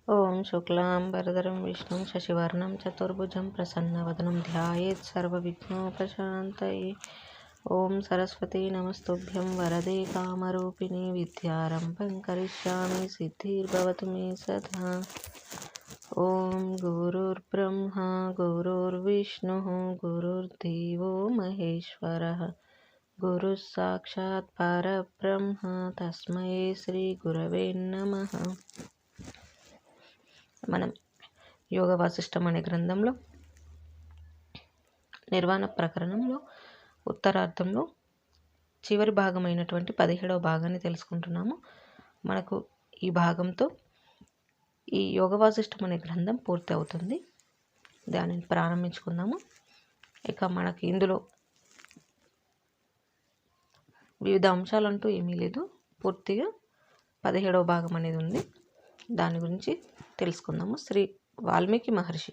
ఓం శుక్లాంబరధరం విష్ణుం శశివర్ణం చతుర్భుజం ప్రసన్నవదనం ధ్యాయేత్ సర్వవిఘ్నోపశాంతయే. ఓం సరస్వతీ నమస్తుభ్యం వరదే కామరూపిణి విద్యారంభం కరిష్యామి సిద్ధిర్భవతు మే సదా. ఓం గురుర్బ్రహ్మా గురుర్విష్ణుః గురుర్దేవో మహేశ్వరః గురుః సాక్షాత్ పరబ్రహ్మ తస్మై శ్రీ గురవే నమః. మనం యోగ వాసిష్టం అనే గ్రంథంలో నిర్వాణ ప్రకరణంలో ఉత్తరార్థంలో చివరి భాగమైనటువంటి 17వ భాగాన్ని తెలుసుకుంటున్నాము. మనకు ఈ భాగంతో ఈ యోగ వాసిష్టం అనే గ్రంథం పూర్తి అవుతుంది. దానిని ప్రారంభించుకుందాము. ఇక మనకి ఇందులో వివిధ అంశాలంటూ ఏమీ లేదు. పూర్తిగా 17వ భాగం అనేది ఉంది. దాని గురించి తెలుసుకుందాము. శ్రీ వాల్మీకి మహర్షి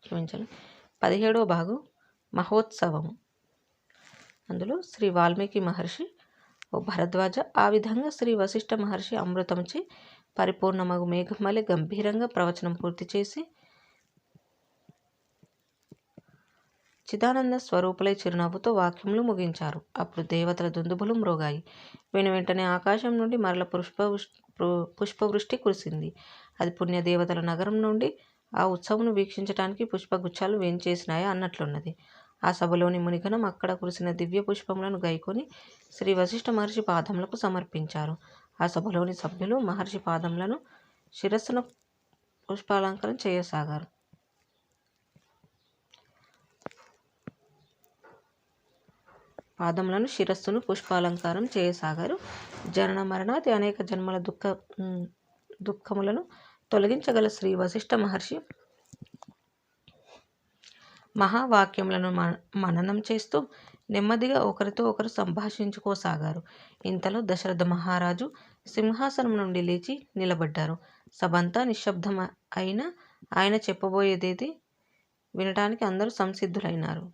క్షమించాలి 17వ భాగం మహోత్సవము. అందులో శ్రీ వాల్మీకి మహర్షి ఓ భరద్వాజ, ఆ విధంగా శ్రీ వశిష్ఠ మహర్షి అమృతంచే పరిపూర్ణమగు మేఘం వలె గంభీరంగా ప్రవచనం పూర్తి చేసి చిదానంద స్వరూపులై చిరునవ్వుతో వాక్యములు ముగించారు. అప్పుడు దేవతల దుందుబులు మ్రోగాయి. వెంటనే ఆకాశం నుండి మరల పుష్పవృష్టి కురిసింది. అది పుణ్యదేవతల నగరం నుండి ఆ ఉత్సవమును వీక్షించడానికి పుష్పగుచ్చాలు వేంచేసినాయా అన్నట్లున్నది. ఆ సభలోని మునిగణం అక్కడ కురిసిన దివ్య పుష్పములను గైకొని శ్రీ వశిష్ఠ మహర్షి పాదములకు సమర్పించారు. ఆ సభలోని సభ్యులు మహర్షి పాదములను శిరస్సును పుష్పాలంకరణ చేయసాగారు. శిరస్సును పుష్పాలంకారం చేయసాగారు. జనన మరణాది అనేక జన్మల దుఃఖములను తొలగించగల శ్రీ వశిష్ఠ మహర్షి మహావాక్యములను మననం చేస్తూ నెమ్మదిగా ఒకరితో ఒకరు సంభాషించుకోసాగారు. ఇంతలో దశరథ మహారాజు సింహాసనం నుండి లేచి నిలబడ్డారు. సభంతా నిశ్శబ్దం అయినా ఆయన చెప్పబోయేదేది వినటానికి అందరూ సంసిద్ధులైనారు.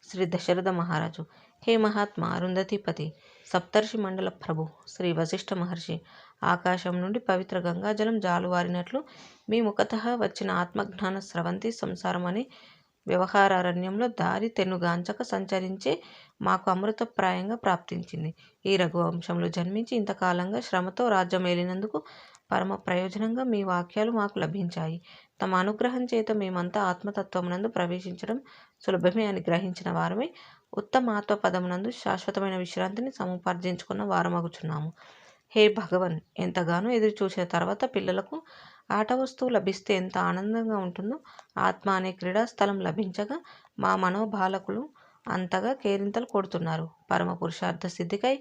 శ్రీ దశరథ మహారాజు: హే మహాత్మా అరుంధతిపతి, సప్తర్షి మండల ప్రభు శ్రీ వశిష్ఠ మహర్షి, ఆకాశం నుండి పవిత్ర గంగాజలం జాలువారినట్లు మీ ముఖతః వచ్చిన ఆత్మజ్ఞాన స్రవంతి సంసారం అనే వ్యవహారారణ్యంలో దారి తెన్నుగాంచక సంచరించే మాకు అమృతప్రాయంగా ప్రాప్తించింది. ఈ రఘువంశంలో జన్మించి ఇంతకాలంగా శ్రమతో రాజ్యమేలినందుకు పరమ ప్రయోజనంగా మీ వాక్యాలు మాకు లభించాయి. తమ అనుగ్రహం చేత మేమంతా ఆత్మతత్వమునందు ప్రవేశించడం సులభమే అని గ్రహించిన వారమై ఉత్తమాత్మపదమునందు శాశ్వతమైన విశ్రాంతిని సముపార్జించుకున్న వారమగుచున్నాము. హే భగవన్, ఎంతగానో ఎదురు చూసిన తర్వాత పిల్లలకు ఆట వస్తువు లభిస్తే ఎంత ఆనందంగా ఉంటుందో, ఆత్మ అనే క్రీడాస్థలం లభించగా మా మనోబాలకులు అంతగా కేరింతలు కొడుతున్నారు. పరమ పురుషార్థ సిద్ధికై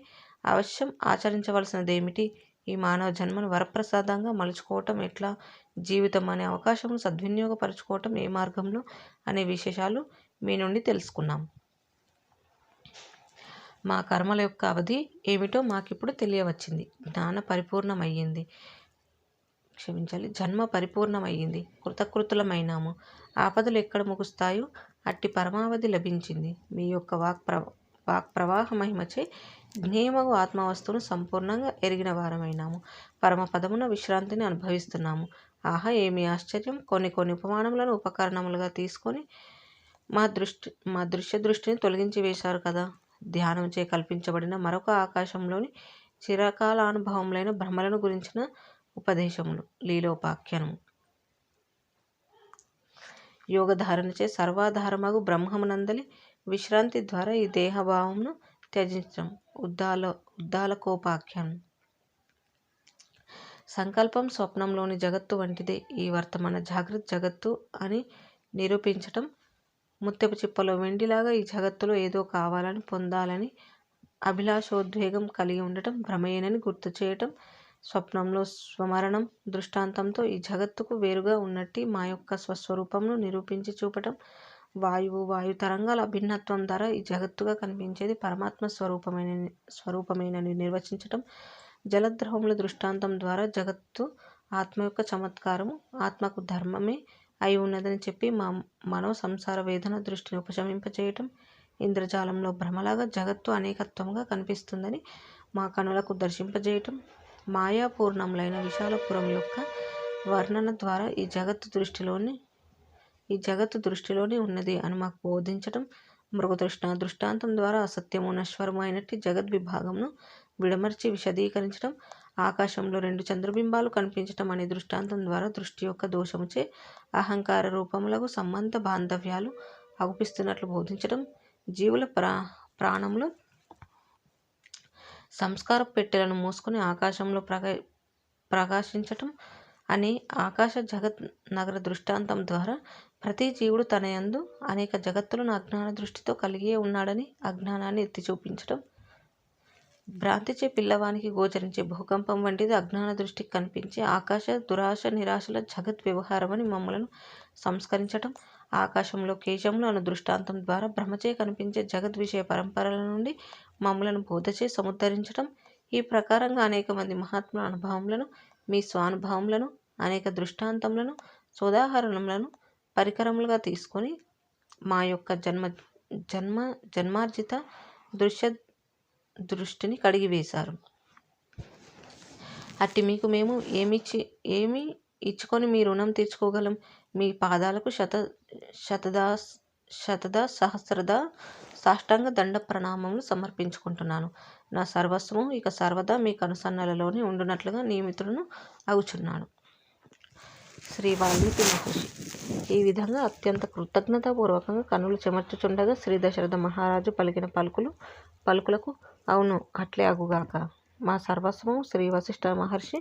అవశ్యం ఆచరించవలసినదేమిటి? ఈ మానవ జన్మను వరప్రసాదంగా మలుచుకోవటం ఎట్లా? జీవితం అనే అవకాశమును సద్వినియోగపరచుకోవటం ఏ మార్గంలో అనే విశేషాలు మీ నుండి తెలుసుకున్నాం. మా కర్మల యొక్క అవధి ఏమిటో మాకిప్పుడు తెలియవచ్చింది. జన్మ పరిపూర్ణమయ్యింది. కృతకృతులమైనాము. ఆపదలు ఎక్కడ ముగుస్తాయో అట్టి పరమావధి లభించింది. మీ యొక్క వాక్ ప్రవాహ మహిమచే జ్ఞేయమగు ఆత్మవస్తువును సంపూర్ణంగా ఎరిగిన వారమైనాము. పరమపదమున విశ్రాంతిని అనుభవిస్తున్నాము. ఆహా, ఏమి ఆశ్చర్యం! కొన్ని ఉపమానములను ఉపకరణములుగా తీసుకొని మా దృష్టిని తొలగించి వేశారు కదా. ధ్యానంచే కల్పించబడిన మరొక ఆకాశంలోని చిరకాలానుభవములైన భ్రమలను గురించిన ఉపదేశములు, లీలోపాఖ్యానము. యోగధారణచే సర్వాధారమగు బ్రహ్మమునందలి విశ్రాంతి ద్వారా ఈ దేహభావమును త్యజించడం, ఉద్దాలకోపాఖ్యానం. సంకల్పం స్వప్నంలోని జగత్తు వంటిదే ఈ వర్తమాన జాగ్రత్త జగత్తు అని నిరూపించటం. ముత్యపు చిప్పలో వెండిలాగా ఈ జగత్తులో ఏదో కావాలని, పొందాలని అభిలాషోద్వేగం కలిగి ఉండటం భ్రమయేనని గుర్తు చేయటం. స్వప్నంలో స్వమరణం దృష్టాంతంతో ఈ జగత్తుకు వేరుగా ఉన్నట్టి మా యొక్క స్వస్వరూపమును నిరూపించి చూపటం. వాయు తరంగాల అభిన్నత్వం ద్వారా ఈ జగత్తుగా కనిపించేది పరమాత్మ స్వరూపమేనని నిర్వచించటం. జలద్రవముల దృష్టాంతం ద్వారా జగత్తు ఆత్మ యొక్క చమత్కారము, ఆత్మకు ధర్మమే అయి ఉన్నదని చెప్పి మా మనో సంసార వేదన దృష్టిని ఉపశమింపచేయటం. ఇంద్రజాలంలో భ్రమలాగా జగత్తు అనేకత్వంగా కనిపిస్తుందని మా కనులకు దర్శింపజేయటం, మాయాపూర్ణములైన విశాలపురం యొక్క వర్ణన ద్వారా ఈ జగత్తు దృష్టిలోనే ఉన్నది అని మాకు బోధించటం, మృగతృష్ణ దృష్టాంతం ద్వారా అసత్యము నశ్వరము అయినట్టి జగద్విభాగమును విడమర్చి విశదీకరించటం, ఆకాశంలో 2 చంద్రబింబాలు కనిపించటం అనే దృష్టాంతం ద్వారా దృష్టి యొక్క దోషముచే అహంకార రూపములకు సంబంధ బాంధవ్యాలు అగుపిస్తున్నట్లు బోధించటం, జీవుల ప్రాణములు సంస్కార పెట్టెలను మోసుకొని ఆకాశంలో ప్రకాశించటం అనే ఆకాశ జగత్ నగర దృష్టాంతం ద్వారా ప్రతి జీవుడు తన యందు అనేక జగత్తులను అజ్ఞాన దృష్టితో కలిగియే ఉన్నాడని అజ్ఞానాన్ని ఎత్తి చూపించటం, భ్రాంతిచే పిల్లవానికి గోచరించే భూకంపం వంటిది అజ్ఞాన దృష్టికి కనిపించే ఆకాశ దురాశ నిరాశల జగత్ వ్యవహారమని మమ్మలను సంస్కరించటం, ఆకాశంలో కేశములు అను దృష్టాంతం ద్వారా భ్రమచే కనిపించే జగద్విషయ పరంపరల నుండి మమ్మలను బోధచే సముద్ధరించటం, ఈ ప్రకారంగా అనేక మంది మహాత్ముల అనుభవములను, మీ స్వానుభవములను, అనేక దృష్టాంతములను, సోదాహరణములను పరికరములుగా తీసుకొని మా యొక్క జన్మార్జిత దృష్టిని కడిగివేశారు. అట్టి మీకు మేము ఏమి ఇచ్చుకొని మీ రుణం తీర్చుకోగలం? మీ పాదాలకు శతదా సహస్రదా సాష్టాంగ దండ ప్రణామములు సమర్పించుకుంటున్నాను. నా సర్వస్వము ఇక సర్వదా మీ కనుసన్నలలోనే ఉండునట్లుగా నియమితులను అగుచున్నాను. శ్రీ వాల్మీకి మహర్షి ఈ విధంగా అత్యంత కృతజ్ఞతాపూర్వకంగా కన్నులు చెమర్చుచుండగా శ్రీ దశరథ మహారాజు పలికిన పలుకులకు అవును అట్లే అగుగాక, మా సర్వస్వము శ్రీ వశిష్ఠ మహర్షి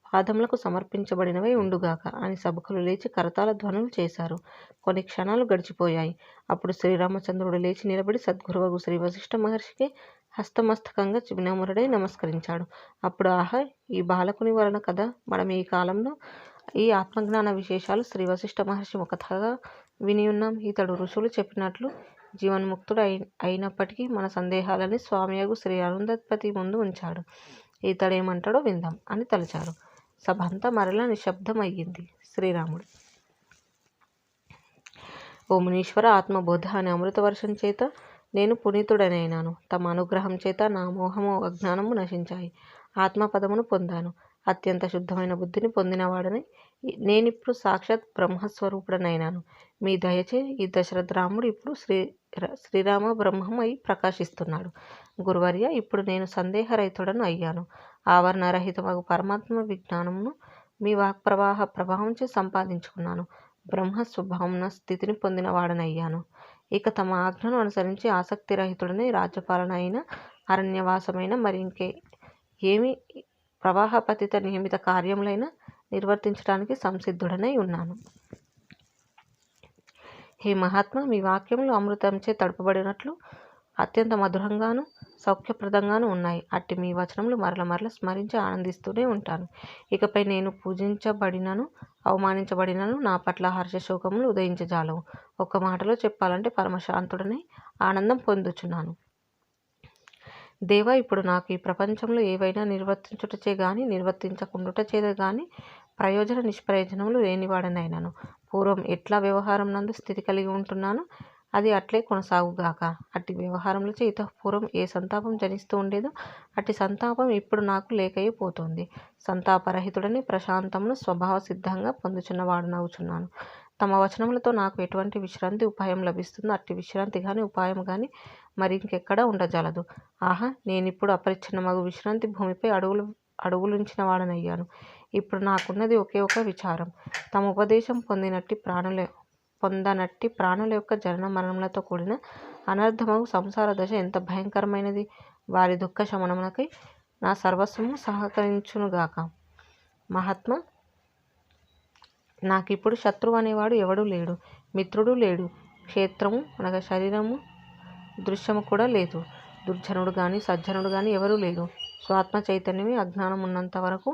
పాదములకు సమర్పించబడినవై ఉండుగాక అని సభకులు లేచి కరతాళ ధ్వనులు చేశారు. కొన్ని క్షణాలు గడిచిపోయాయి. అప్పుడు శ్రీరామచంద్రుడు లేచి నిలబడి సద్గురువగు శ్రీ వశిష్ఠ మహర్షికి హస్తమస్తకంగా వినమ్రుడై నమస్కరించాడు. అప్పుడు ఆహా, ఈ బాలకుని వలన కదా మనం ఈ కాలంలో ఈ ఆత్మజ్ఞాన విశేషాలు శ్రీ వశిష్ఠ మహర్షి ముఖతగా వినియున్నాం. ఇతడు ఋషులు చెప్పినట్లు జీవన్ముక్తుడు అయినప్పటికీ మన సందేహాలని స్వామియగు శ్రీ అరుంధతిపతి ముందు ఉంచాడు. ఇతడేమంటాడో విందాం అని తలచారు. సభ అంతా మరలా నిశ్శబ్దం అయ్యింది. శ్రీరాముడు: ఓ మునీశ్వర, ఆత్మబోధ అనే అమృత వర్షం చేత నేను పునీతుడనైనాను. తమ అనుగ్రహం చేత నా మోహము అజ్ఞానము నశించాయి. ఆత్మపదమును పొందాను. అత్యంత శుద్ధమైన బుద్ధిని పొందినవాడనై నేనిప్పుడు సాక్షాత్ బ్రహ్మస్వరూపుడనైనాను. మీ దయచే ఈ దశరథ రాముడు ఇప్పుడు శ్రీరామ బ్రహ్మం అయి ప్రకాశిస్తున్నాడు. గురువర్య, ఇప్పుడు నేను సందేహరహితుడను అయ్యాను. ఆవరణరహితమగు పరమాత్మ విజ్ఞానమును మీ వాక్ప్రవాహ ప్రభావంచే సంపాదించుకున్నాను. బ్రహ్మస్వభావమున స్థితిని పొందిన వాడనయ్యాను. ఇక తమ ఆజ్ఞను అనుసరించి ఆసక్తిరహితుడనై రాజ్యపాలన అయిన అరణ్యవాసమైన మరింకే ఏమి ప్రవాహపతిత నియమిత కార్యములైన నిర్వర్తించడానికి సంసిద్ధుడనై ఉన్నాను. హే మహాత్మ, మీ వాక్యములు అమృతంచే తడుపబడినట్లు అత్యంత మధురంగాను సౌఖ్యప్రదంగాను ఉన్నాయి. అట్టి మీ వచనములు మరల స్మరించి ఆనందిస్తూనే ఉంటాను. ఇకపై నేను పూజించబడినను అవమానించబడినను నా పట్ల హర్షశోకములు ఉదయించజాలవు. ఒక్క మాటలో చెప్పాలంటే పరమశాంతుడనై ఆనందం పొందుచున్నాను. దేవా, ఇప్పుడు నాకు ఈ ప్రపంచంలో ఏవైనా నిర్వర్తించుటచే గాని నిర్వర్తించకుండుటచే గాని ప్రయోజన నిష్ప్రయోజనములు లేనివాడనైనాను. పూర్వం ఎట్లా వ్యవహారం నందు స్థితి కలిగి ఉంటున్నానో అది అట్లే కొనసాగుగాక. అట్టి వ్యవహారములచే ఇతఃపూర్వం ఏ సంతాపం జనిస్తూ ఉండేదో అట్టి సంతాపం ఇప్పుడు నాకు లేకయే పోతోంది. సంతాపరహితుడని ప్రశాంతమును స్వభావ సిద్ధంగా పొందుచున్నవాడనవుచున్నాను. తమ వచనములతో నాకు ఎటువంటి విశ్రాంతి ఉపాయం లభిస్తుందో అట్టి విశ్రాంతి గాని ఉపాయం గాని మరింకెక్కడా ఉండజాలదు. ఆహా, నేనిప్పుడు అపరిచ్ఛిన్నమగు విశ్రాంతి భూమిపై అడుగులుంచిన వాడనయ్యాను. ఇప్పుడు నాకున్నది ఒకే ఒక విచారం. తమ ఉపదేశం పొందనట్టి ప్రాణుల యొక్క జనన మరణములతో కూడిన అనర్థమగు సంసార దశ ఎంత భయంకరమైనది. వారి దుఃఖ శమనమునకై నా సర్వస్వము సహకరించునుగాక. మహాత్మా, నాకిప్పుడు శత్రువు అనేవాడు ఎవడూ లేడు, మిత్రుడు లేడు. క్షేత్రము అనగా శరీరము దృశ్యము కూడా లేదు. దుర్జనుడు గాని సజ్జనుడు గాని ఎవరూ లేరు. స్వాత్మ చైతన్యమే అజ్ఞానం ఉన్నంత వరకు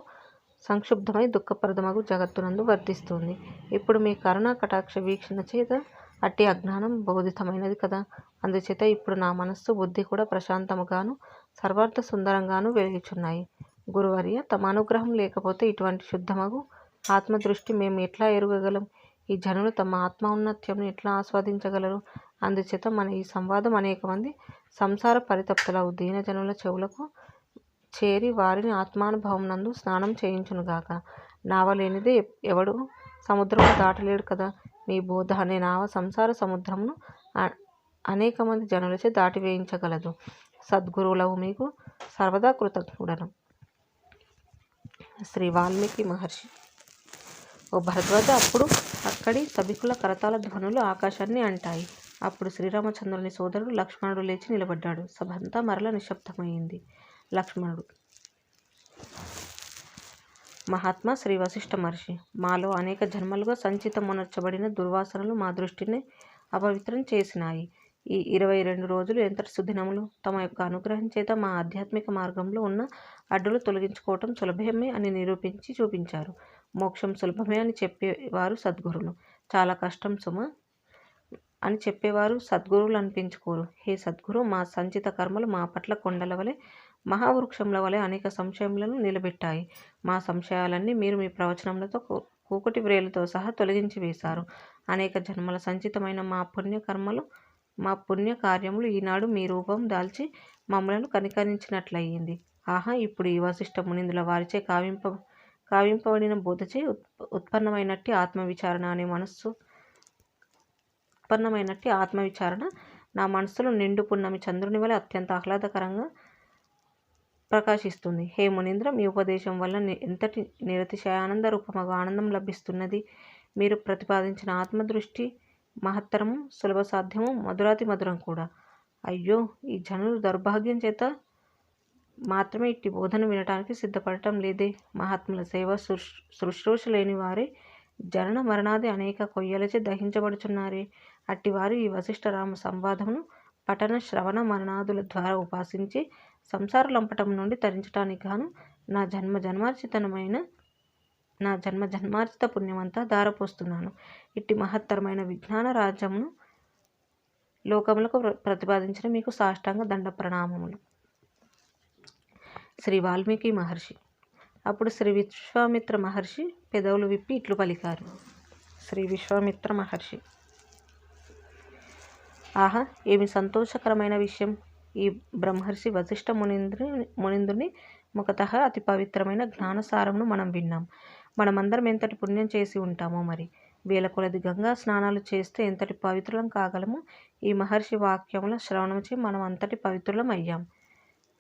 సంక్షుబ్ధమై దుఃఖప్రదమగు జగత్తునందు వర్తిస్తుంది. ఇప్పుడు మీ కరుణా కటాక్ష వీక్షణ చేత అట్టి అజ్ఞానం బోధితమైనది కదా. అందుచేత ఇప్పుడు నా మనస్సు బుద్ధి కూడా ప్రశాంతముగాను సర్వార్థ సుందరంగాను వెలుగుచున్నాయి. గురువర్య, తమ అనుగ్రహం లేకపోతే ఇటువంటి శుద్ధమగు ఆత్మదృష్టి మేము ఎట్లా ఎరుగగలం? ఈ జనులు తమ ఆత్మ ఔన్నత్యమును ఎట్లా ఆస్వాదించగలరు? అందుచేత మన ఈ సంవాదం అనేక మంది సంసార పరితప్తులగు దీనజనుల చెవులకు చేరి వారిని ఆత్మానుభవం నందు స్నానం చేయించునుగాక. నావ లేనిదే ఎవడు సముద్రము దాటలేడు కదా. మీ బోధ అనే నావ సంసార సముద్రమును అనేక మంది జనులచే దాటివేయించగలదు. సద్గురువులవు మీకు సర్వదా కృతజ్ఞుడను. శ్రీ వాల్మీకి మహర్షి. ఓ భరద్వాజ, అప్పుడు అక్కడి సభికుల కరతాళ ధ్వనులు ఆకాశాన్ని అంటాయి. అప్పుడు శ్రీరామచంద్రుని సోదరుడు లక్ష్మణుడు లేచి నిలబడ్డాడు. సభంతా మరల నిశ్శబ్దమైంది. లక్ష్మణుడు: మహాత్మా శ్రీ వశిష్ఠ మహర్షి, మాలో అనేక జన్మలుగా సంచితమునర్చబడిన దుర్వాసనలు మా దృష్టిని అపవిత్రం చేసినాయి. ఈ 22 రోజులు ఎంతటి సుదినములు! తమ యొక్క అనుగ్రహం చేత మా ఆధ్యాత్మిక మార్గంలో ఉన్న అడ్డులు తొలగించుకోవటం సులభమే అని నిరూపించి చూపించారు. మోక్షం సులభమే అని చెప్పేవారు సద్గురులు. చాలా కష్టం సుమ అని చెప్పేవారు సద్గురువులు అనిపించుకోరు. హే సద్గురు, మా సంచిత కర్మలు మా పట్ల కొండల వలె, మహావృక్షముల వలె అనేక సంశయములను నిలబెట్టాయి. మా సంశయాలన్నీ మీరు మీ ప్రవచనములతో కూకటి వ్రేలుతో సహా తొలగించి వేశారు. అనేక జన్మల సంచితమైన మా పుణ్య కార్యములు ఈనాడు మీ రూపం దాల్చి మమ్మలను కనికరించినట్లయింది. ఆహా, ఇప్పుడు ఈ వశిష్ఠ మునిందుల వారిచే కావింపబడిన బోధచే ఉత్పన్నమైనట్టి ఆత్మవిచారణ నా మనస్సులో నిండు పున్నమి చంద్రుని వలె అత్యంత ఆహ్లాదకరంగా ప్రకాశిస్తుంది. హే మునీంద్ర, మీ ఉపదేశం వల్ల ఎంతటి నిరతిశయానంద రూపమగు ఆనందం లభిస్తున్నది. మీరు ప్రతిపాదించిన ఆత్మదృష్టి మహత్తరము, సులభ సాధ్యము, మధురాతి మధురం కూడా. అయ్యో, ఈ జనులు దౌర్భాగ్యం చేత మాత్రమే ఇట్టి బోధను వినటానికి సిద్ధపడటం లేదే. మహాత్ముల సేవ శుశ్రూష లేని వారే జనన మరణాది అనేక కొయ్యలచే దహించబడుచున్నారే. అట్టివారు ఈ వశిష్ఠ రామ సంవాదమును పఠన శ్రవణ మరణాదుల ద్వారా ఉపాసించి సంసార లంపటం నుండి తరించటానికి గాను నా జన్మ జన్మార్జిత పుణ్యమంతా ధారపోస్తున్నాను. ఇట్టి మహత్తరమైన విజ్ఞాన రాజ్యమును లోకములకు ప్రతిపాదించిన మీకు సాష్టాంగ దండ ప్రణామములు. శ్రీ వాల్మీకి మహర్షి. అప్పుడు శ్రీ విశ్వామిత్ర మహర్షి పెదవులు విప్పి ఇట్లు పలికారు. శ్రీ విశ్వామిత్ర మహర్షి: ఆహా, ఏమి సంతోషకరమైన విషయం! ఈ బ్రహ్మర్షి వశిష్ఠ మునింద్రుని ముఖతః అతి పవిత్రమైన జ్ఞానసారమును మనం విన్నాం. మనమందరం ఎంతటి పుణ్యం చేసి ఉంటామో మరి. వేల కొలది గంగా స్నానాలు చేస్తే ఎంతటి పవిత్రులం కాగలము. ఈ మహర్షి వాక్యముల శ్రవణముచే మనం అంతటి పవిత్రులం అయ్యాం.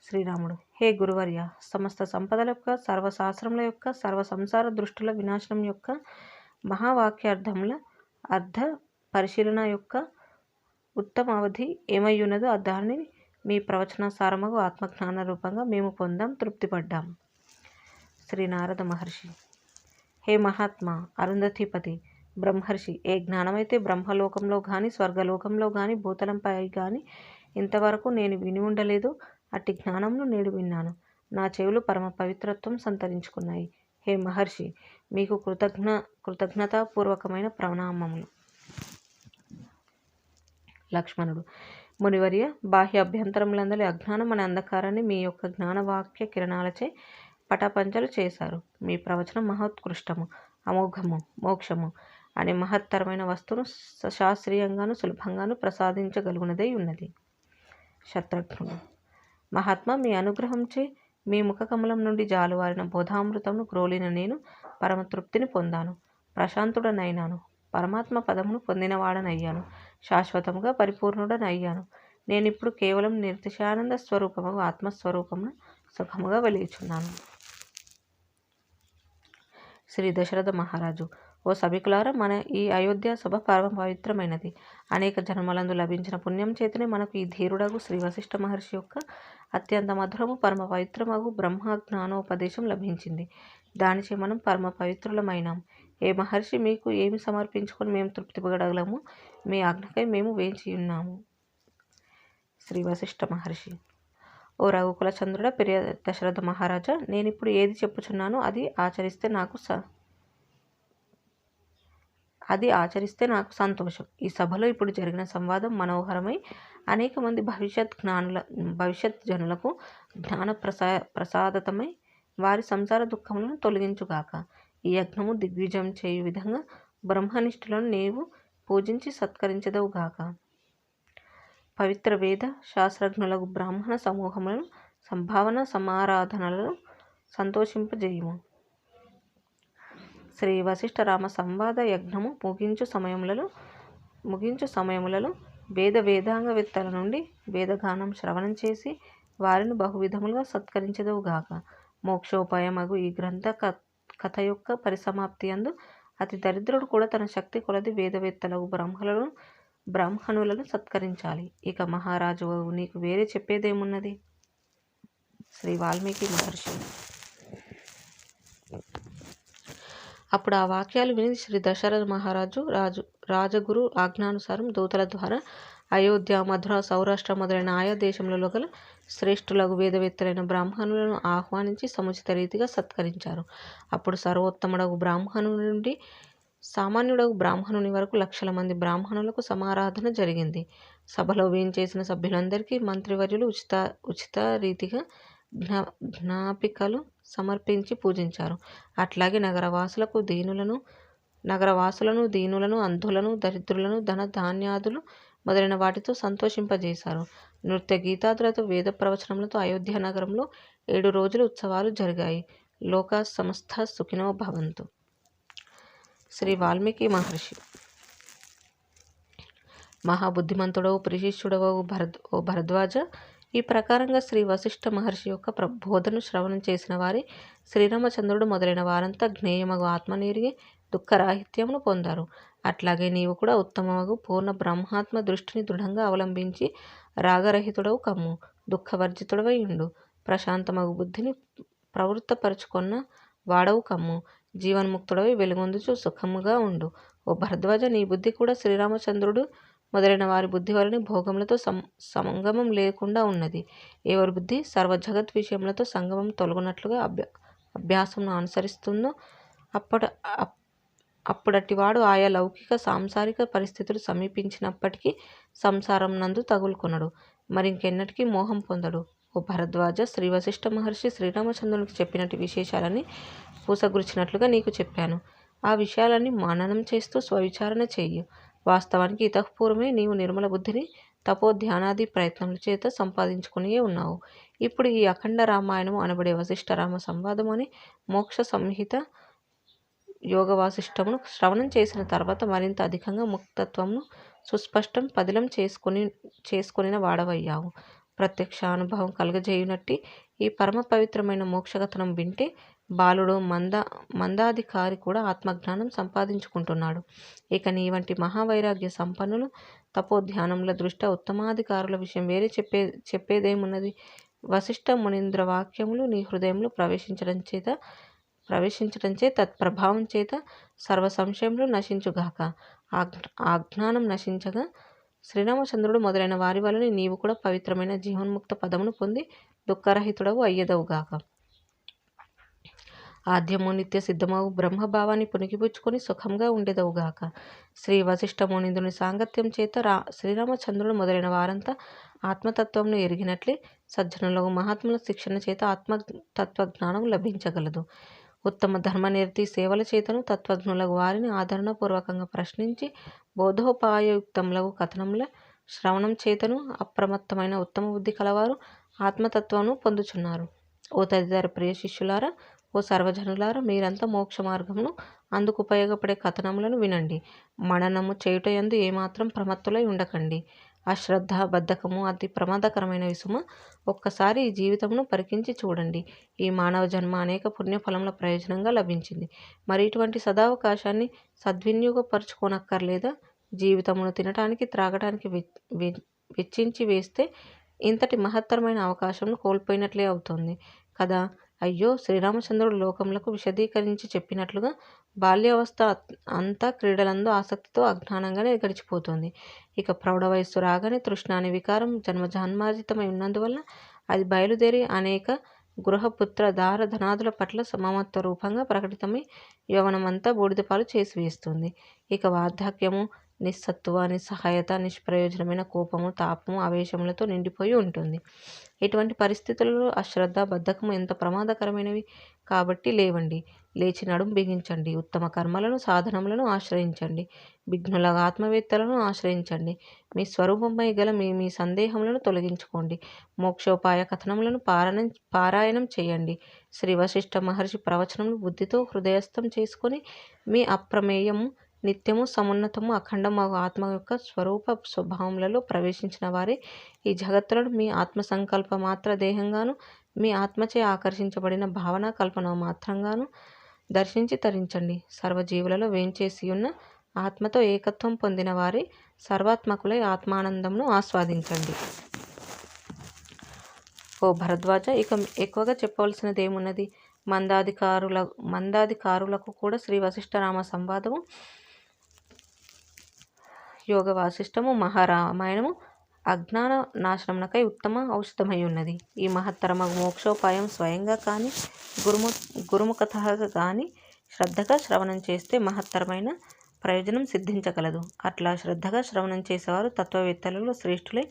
శ్రీరాముడు: హే గురువర్య, సమస్త సంపదల యొక్క, సర్వశాస్త్రముల యొక్క, సర్వ సంసార దృష్టుల వినాశనం యొక్క, మహావాక్యార్థముల అర్థ పరిశీలన యొక్క ఉత్తమ అవధి ఏమయ్యున్నదో దానిని మీ ప్రవచనాసారమగు ఆత్మజ్ఞాన రూపంగా మేము పొందాం, తృప్తిపడ్డాం. శ్రీ నారద మహర్షి: హే మహాత్మా అరుంధతీపతి బ్రహ్మర్షి, ఏ జ్ఞానమైతే బ్రహ్మలోకంలో గాని స్వర్గలోకంలో గాని భూతలంపై గాని ఇంతవరకు నేను విని ఉండలేదు, అట్టి జ్ఞానమును నేడు విన్నాను. నా చెవులు పరమ పవిత్రత్వం సంతరించుకున్నాయి. హే మహర్షి, మీకు కృతజ్ఞతాపూర్వకమైన ప్రణామములు. లక్ష్మణుడు: మునివర్య, బాహ్య అభ్యంతరములందలి అజ్ఞానం అనే అంధకారాన్ని మీ యొక్క జ్ఞానవాక్య కిరణాలచే పటాపంచలు చేశారు. మీ ప్రవచనం మహోత్కృష్టము, అమోఘము, మోక్షము అనే మహత్తరమైన వస్తువును శాస్త్రీయంగాను సులభంగాను ప్రసాదించగలుగునదై ఉన్నది. శత్రుఘ్నుడు: మహాత్మా, మీ అనుగ్రహంచే మీ ముఖకమలం నుండి జాలువారిన బోధామృతమును గ్రోలిన నేను పరమతృప్తిని పొందాను, ప్రశాంతుడనైనాను, పరమాత్మ పదమును పొందినవాడనయ్యాను, శాశ్వతముగా పరిపూర్ణుడనయ్యాను. నేనిప్పుడు కేవలం నిర్తిశయానంద స్వరూపముగా ఆత్మస్వరూపమును సుఖముగా వెలియుచున్నాను. శ్రీ దశరథ మహారాజు: ఓ సభికులారా, మన ఈ అయోధ్య సభ పరమ పవిత్రమైనది. అనేక జన్మలందు లభించిన పుణ్యం చేతనే మనకు ఈ ధీరుడగు శ్రీ వశిష్ఠ మహర్షి యొక్క అత్యంత మధురము పరమ పవిత్రమగు బ్రహ్మ జ్ఞానోపదేశం లభించింది. దానిచే మనం పరమ పవిత్రులమైనాం. ఏ మహర్షి, మీకు ఏమి సమర్పించుకొని మేము తృప్తిపడగలము? మీ ఆజ్ఞకై మేము వేచియున్నాము. శ్రీ వశిష్ఠ మహర్షి: ఓ రఘుకుల చంద్రుడ, ప్రియ దశరథ మహారాజా, నేనిప్పుడు ఏది చెప్పుచున్నానో అది ఆచరిస్తే నాకు సంతోషం. ఈ సభలో ఇప్పుడు జరిగిన సంవాదం మనోహరమై అనేక మంది భవిష్యత్ జనులకు జ్ఞాన ప్రసాదతమై వారి సంసార దుఃఖములను తొలగించుగాక. ఈ యజ్ఞము దిగ్విజయం చేయు విధంగా బ్రహ్మనిష్ఠులను నీవు పూజించి సత్కరించదవుగాక. పవిత్ర వేద శాస్త్రజ్ఞులకు బ్రాహ్మణ సమూహములను సంభావన సమారాధనలను సంతోషింపజేయుము. శ్రీ వశిష్ఠ రామ సంవాద యజ్ఞము ముగించు సమయములలో వేదాంగవేత్తల నుండి వేదగానం శ్రవణం చేసి వారిని బహువిధములుగా సత్కరించెదవుగాక. మోక్షోపాయమగు ఈ గ్రంథ కథ యొక్క పరిసమాప్తి యందు అతి దరిద్రుడు కూడా తన శక్తి కొలది వేదవేత్తలకు బ్రాహ్మణులను సత్కరించాలి. ఇక మహారాజు నీకు వేరే చెప్పేదేమున్నది? శ్రీ వాల్మీకి మహర్షి. అప్పుడు ఆ వాక్యాలు విని శ్రీ దశరథ మహారాజు రాజగురు ఆజ్ఞానుసారం దూతల ద్వారా అయోధ్య, మధుర, సౌరాష్ట్ర మొదలైన ఆయా దేశములలో గల శ్రేష్ఠులకు వేదవేత్తలైన బ్రాహ్మణులను ఆహ్వానించి సముచిత రీతిగా సత్కరించారు. అప్పుడు సర్వోత్తముడగు బ్రాహ్మణుని నుండి సామాన్యుడగు బ్రాహ్మణుని వరకు లక్షల మంది బ్రాహ్మణులకు సమారాధన జరిగింది. సభలో వేంచేసిన సభ్యులందరికీ మంత్రివర్యులు ఉచిత రీతిగా జ్ఞాపికలు సమర్పించి పూజించారు. అట్లాగే నగరవాసులను దీనులను, అంధులను, దరిద్రులను ధన ధాన్యాదులు మొదలైన వాటితో సంతోషింపజేశారు. నృత్య గీతాదులతో వేద ప్రవచనములతో అయోధ్య నగరంలో 7 రోజులు ఉత్సవాలు జరిగాయి. లోకా సమస్త సుఖినో భవంతు. శ్రీ వాల్మీకి మహర్షి. మహాబుద్ధిమంతుడవు ప్రియశిష్యుడవు ఓ భరద్వాజ, ఈ ప్రకారంగా శ్రీ వశిష్ఠ మహర్షి యొక్క ప్రబోధను శ్రవణం చేసిన వారి శ్రీరామచంద్రుడు మొదలైన వారంతా జ్ఞేయమగు ఆత్మనెరిగి దుఃఖరాహిత్యమును పొందారు. అట్లాగే నీవు కూడా ఉత్తమమగు పూర్ణ బ్రహ్మాత్మ దృష్టిని దృఢంగా అవలంబించి రాగరహితుడవు కమ్ము, దుఃఖవర్జితుడవై ఉండు, ప్రశాంతమగు బుద్ధిని ప్రవృత్తపరుచుకొన్న వాడవు కమ్ము, జీవన్ముక్తుడవై వెలుగొందుచు సుఖముగా ఉండు. ఓ భరద్వాజ, నీ బుద్ధి కూడా శ్రీరామచంద్రుడు మొదలైన వారి బుద్ధి వలన భోగములతో సంగమం లేకుండా ఉన్నది. ఎవరి బుద్ధి సర్వ జగత్ విషయములతో సంగమం తొలగునట్లుగా అభ్యాసమును అనుసరిస్తుందో అప్పుడటివాడు ఆయా లౌకిక సాంసారిక పరిస్థితులు సమీపించినప్పటికీ సంసారం నందు తగులుకొనడు, మరింకెన్నటికీ మోహం పొందడు. ఓ భరద్వాజ, శ్రీ వశిష్ఠ మహర్షి శ్రీరామచంద్రునికి చెప్పినట్టు విశేషాలని పూసగుచ్చినట్లుగా నీకు చెప్పాను. ఆ విషయాలన్నీ మననం చేస్తూ స్వవిచారణ చెయ్యి. వాస్తవానికి ఇతఃపూర్వమే నీవు నిర్మల బుద్ధిని తపో ధ్యానాది ప్రయత్నముల చేత సంపాదించుకునియే ఉన్నావు. ఇప్పుడు ఈ అఖండ రామాయణము అనబడే వశిష్ఠ రామ సంవాదము అని మోక్ష సంహిత యోగ వాసిష్టమును శ్రవణం చేసిన తర్వాత మరింత అధికంగా ముక్తత్వమును సుస్పష్టం పదిలం చేసుకొనిన వాడవయ్యావు. ప్రత్యక్షానుభవం కలుగజేయునట్టి ఈ పరమ పవిత్రమైన మోక్షకథనం వింటే బాలుడు మందాధికారి కూడా ఆత్మజ్ఞానం సంపాదించుకుంటున్నాడు. ఇక నీ వంటి మహావైరాగ్య సంపన్నులు తపోధ్యానముల దృష్ట్యా ఉత్తమాధికారుల విషయం వేరే చెప్పేదేమున్నది? వశిష్ఠ మునీంద్ర వాక్యములు నీ హృదయంలో ప్రవేశించటంచే తత్ప్రభావం చేత సర్వ సంశయములు నశించుగాక. ఆ జ్ఞానం నశించగా శ్రీరామచంద్రుడు మొదలైన వారి వలన నీవు కూడా పవిత్రమైన జీవన్ముక్త పదమును పొంది దుఃఖరహితుడవు అయ్యేదవుగాక. ఆద్యము నిత్య సిద్ధమవు బ్రహ్మభావాన్ని పునికిపుచ్చుకొని సుఖంగా ఉండేదవుగాక. శ్రీ వశిష్ఠ మునీంద్రుని సాంగత్యం చేత శ్రీరామచంద్రుడు మొదలైన వారంతా ఆత్మతత్వమును ఎరిగినట్లే సజ్జనులకు మహాత్ముల శిక్షణ చేత ఆత్మతత్వజ్ఞానం లభించగలదు. ఉత్తమ ధర్మనిరతి సేవల చేతను తత్వజ్ఞులకు వారిని ఆదరణపూర్వకంగా ప్రశ్నించి బోధోపాయయుక్తములకు కథనముల శ్రవణం చేతను అప్రమత్తమైన ఉత్తమ బుద్ధి కలవారు ఆత్మతత్వమును పొందుచున్నారు. ఓ తదితర ప్రియ శిష్యులారా, ఓ సర్వజనులారా, మీరంతా మోక్ష మార్గమును అందుకు ఉపయోగపడే కథనములను వినండి. మననము చేయుటయందు ఏమాత్రం ప్రమత్తులై ఉండకండి. అశ్రద్ధ, బద్ధకము అతి ప్రమాదకరమైన విసుమ. ఒక్కసారి ఈ జీవితమును పరికించి చూడండి. ఈ మానవ జన్మ అనేక పుణ్యఫలముల ప్రయోజనంగా లభించింది. మరి ఇటువంటి సదావకాశాన్ని సద్వినియోగపరచుకోనక్కర్లేదా? జీవితమును తినటానికి త్రాగటానికి వెచ్చించి వేస్తే ఇంతటి మహత్తరమైన అవకాశంను కోల్పోయినట్లే అవుతుంది కదా. అయ్యో, శ్రీరామచంద్రుడు లోకములకు విశదీకరించి చెప్పినట్లుగా బాల్యావస్థ అంతా క్రీడలందు ఆసక్తితో అజ్ఞానంగానే గడిచిపోతుంది. ఇక ప్రౌఢ వయస్సు రాగానే తృష్ణ అనే వికారం జన్మజన్మార్జితమై ఉన్నందువల్ల అది బయలుదేరి అనేక గృహపుత్ర దార ధనాదుల పట్ల మమత్వ రూపంగా ప్రకటితమై యవ్వనమంతా బూడిదపాలు చేసి వేస్తుంది. ఇక వార్ధక్యము నిస్సత్తువ, నిస్సహాయత, నిష్ప్రయోజనమైన కోపము, తాపము, ఆవేశములతో నిండిపోయి ఉంటుంది. ఇటువంటి పరిస్థితులలో అశ్రద్ధ, బద్ధకము ఎంత ప్రమాదకరమైనవి. కాబట్టి లేవండి, లేచి నడుం బిగించండి. ఉత్తమ కర్మలను సాధనములను ఆశ్రయించండి. విఘ్నుల ఆత్మవేత్తలను ఆశ్రయించండి. మీ స్వరూపంపై గల మీ మీ సందేహములను తొలగించుకోండి. మోక్షోపాయ కథనములను పారాయణం చేయండి. శ్రీ వశిష్ఠ మహర్షి ప్రవచనములు బుద్ధితో హృదయస్థం చేసుకొని మీ అప్రమేయము నిత్యము సమున్నతము అఖండమగు ఆత్మ యొక్క స్వరూప స్వభావములలో ప్రవేశించిన వారే ఈ జగత్తులను మీ ఆత్మ సంకల్ప మాత్ర దేహంగాను మీ ఆత్మచే ఆకర్షించబడిన భావన కల్పన మాత్రంగాను దర్శించి తరించండి. సర్వజీవులలో వేంచేసి ఉన్న ఆత్మతో ఏకత్వం పొందిన వారే సర్వాత్మకులై ఆత్మానందంను ఆస్వాదించండి. ఓ భరద్వాజ, ఇక ఎక్కువగా చెప్పవలసినది ఏమున్నది? మందాధికారులకు కూడా శ్రీ వశిష్ఠరామ సంవాదము, యోగ వాసిష్టము, మహారామాయణము అజ్ఞాన నాశనమునకై ఉత్తమ ఔషధమై ఉన్నది. ఈ మహత్తరమగు మోక్షోపాయం స్వయంగా కానీ గురుముఖతః కానీ శ్రద్ధగా శ్రవణం చేస్తే మహత్తరమైన ప్రయోజనం సిద్ధించగలదు. అట్లా శ్రద్ధగా శ్రవణం చేసేవారు తత్వవేత్తలలో శ్రేష్ఠులై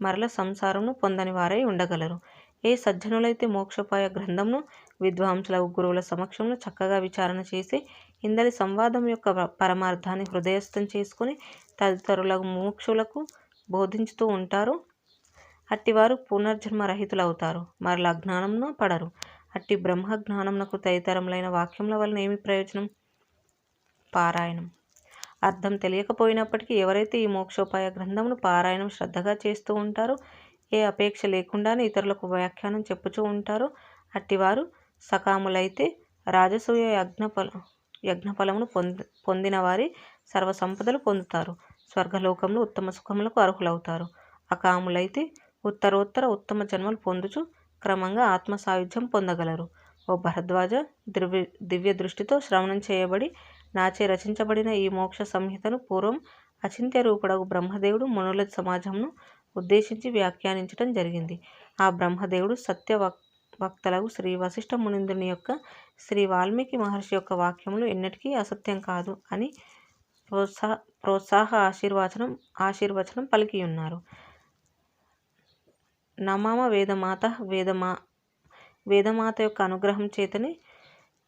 మరల సంసారమును పొందని వారై ఉండగలరు. ఏ సజ్జనులైతే మోక్షోపాయ గ్రంథంను విద్వాంసులకు గురువుల సమక్షంలో చక్కగా విచారణ చేసి ఇందలి సంవాదం యొక్క పరమార్థాన్ని హృదయస్థం చేసుకుని తదితరులకు మోక్షులకు బోధించుతూ ఉంటారు, అట్టివారు పునర్జన్మ రహితులవుతారు, మరల అజ్ఞానంను పడరు. అట్టి బ్రహ్మజ్ఞానమునకు తదితరములైన వాక్యముల వలన ఏమి ప్రయోజనం? పారాయణం. అర్థం తెలియకపోయినప్పటికీ ఎవరైతే ఈ మోక్షోపాయ గ్రంథమును పారాయణం శ్రద్ధగా చేస్తూ ఉంటారో, ఏ అపేక్ష లేకుండానే ఇతరులకు వ్యాఖ్యానం చెప్పుచూ ఉంటారో, అట్టివారు సకాములైతే రాజసూయ యజ్ఞఫలమును పొందిన వారి సర్వ సంపదలు పొందుతారు. స్వర్గలోకంలో ఉత్తమ సుఖములకు అర్హులవుతారు. అకాములైతే ఉత్తరోత్తర ఉత్తమ జన్మలు పొందుచు క్రమంగా ఆత్మసాయుధ్యం పొందగలరు. ఓ భరద్వాజ, దివ్య దృష్టితో శ్రవణం చేయబడి నాచే రచించబడిన ఈ మోక్ష సంహితను పూర్వం అచింత్య రూపుడగు బ్రహ్మదేవుడు మునుల సమాజంను ఉద్దేశించి వ్యాఖ్యానించటం జరిగింది. ఆ బ్రహ్మదేవుడు సత్యవక్తలగు శ్రీ వశిష్ఠ మునీంద్రుని యొక్క శ్రీ వాల్మీకి మహర్షి యొక్క వాక్యములు ఎన్నటికీ అసత్యం కాదు అని ప్రోత్సాహ ఆశీర్వచనం పలికియున్నారు. నమామ వేదమాత యొక్క అనుగ్రహం చేతనే